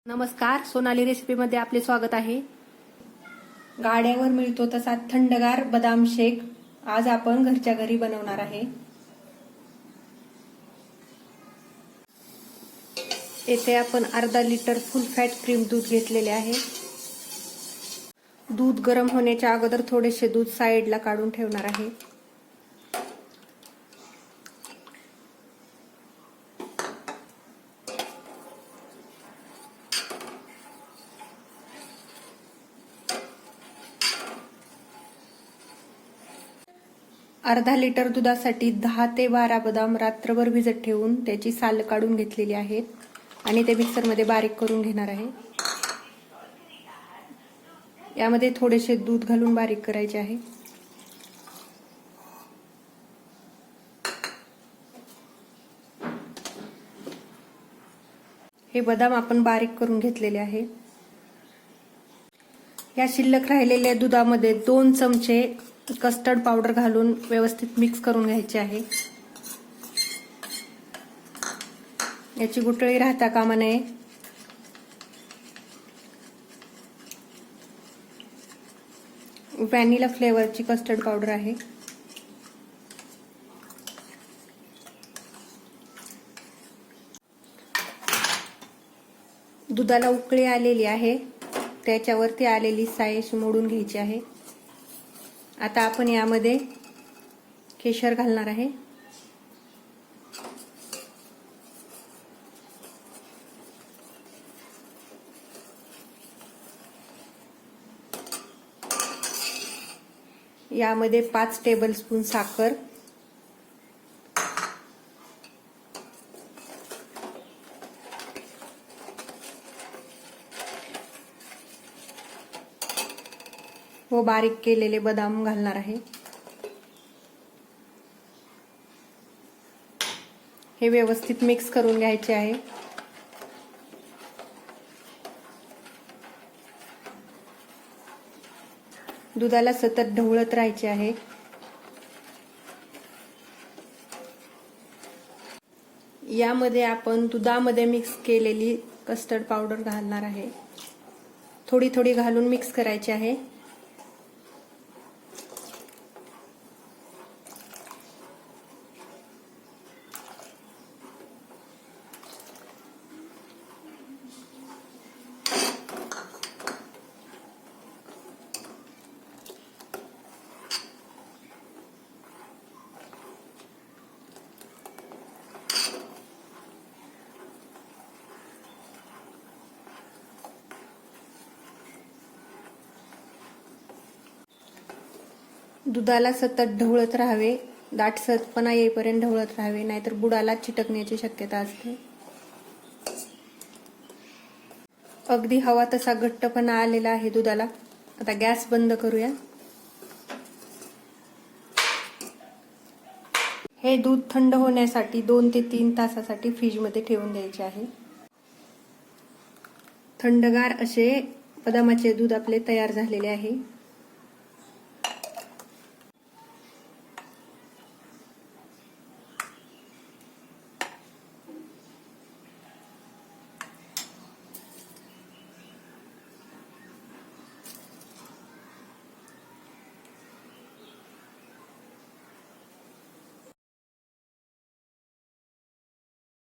नमस्कार, सोनाली रेसिपीमध्ये आपले स्वागत आहे। गाड्यावर मिळतो तसा थंडगार बदाम शेक आज आपण घरच्या घरी बनवणार आहे। येथे आपण अर्धा लिटर फुल फॅट क्रीम दूध घेतलेले आहे। दूध गरम होण्याच्या अगोदर थोडेसे दूध साइडला काढून ठेवणार आहे। अर्धा लिटर दुधासाठी 10 ते 12 बदाम रात्रभर भिजत ठेवून त्याची साल काढून घेतलेली आहेत आणि ते मिक्सरमध्ये बारीक करून घेणार आहे। यामध्ये थोडेसे दूध घालून बारीक करायचे आहे। हे बदाम आपण बारीक करून घेतलेले आहे। या शिल्लक राहिलेल्या दुधामध्ये 2 चमचे कस्टर्ड पावडर घालून व्यवस्थित मिक्स करून घ्यायचे आहे। याची गुठळी राहता कामा नये। व्हॅनिला फ्लेवरची कस्टर्ड पावडर आहे। दुधाला उकळी आलेली आहे, त्याच्यावरती आलेली साय मोडून घ्यायची आहे। आता आपण यामध्ये केशर घालणार आहे। यामध्ये 5 टेबलस्पून साखर, व बारीक केलेले बदाम घालणार आहे। हे व्यवस्थित मिक्स करून घ्यायचे आहे। दुधाला सतत ढवळत राहायचे आहे। यामध्ये आपण दुधामध्ये मिक्स केलेली कस्टर्ड पावडर घालणार आहे। थोडी थोडी घालून मिक्स करायचे आहे। दुधाला सतत ढवळत राहावे, दाटसरपणा येईपर्यंत ढवळत राहावे, नाहीतर बुडाला चिटकण्याची शक्यता असते। अगदी हवा तसा घट्टपणा आलेला आहे दुधाला। आता गॅस बंद करूया। हे दूध थंड होण्यासाठी 2 ते 3 तासासाठी फ्रीजमध्ये ठेवून द्यायचे आहे। थंडगार असे बदामाचे दूध आपले तयार झालेले आहे।